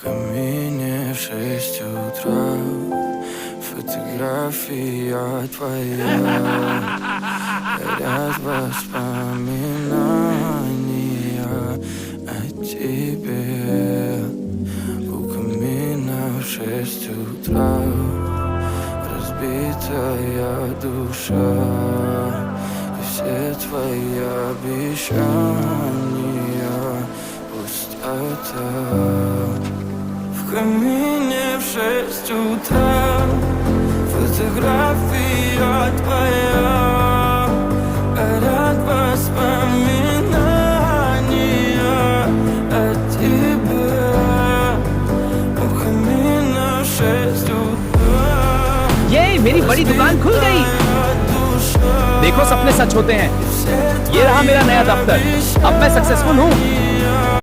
камине в 6 утра фотография твоя, горят воспоминания о тебе. У камина в 6 утра разбитая душа, и все твои обещания пустота. В камине в 6 утра фотография твоя, горят воспоминания о тебе. У камина в 6 утра. ये मेरी बड़ी दुकान खुल गई। देखो सपने सच होते हैं। ये रहा मेरा नया दफ्तर। अब मैं सक्सेसफुल हूँ।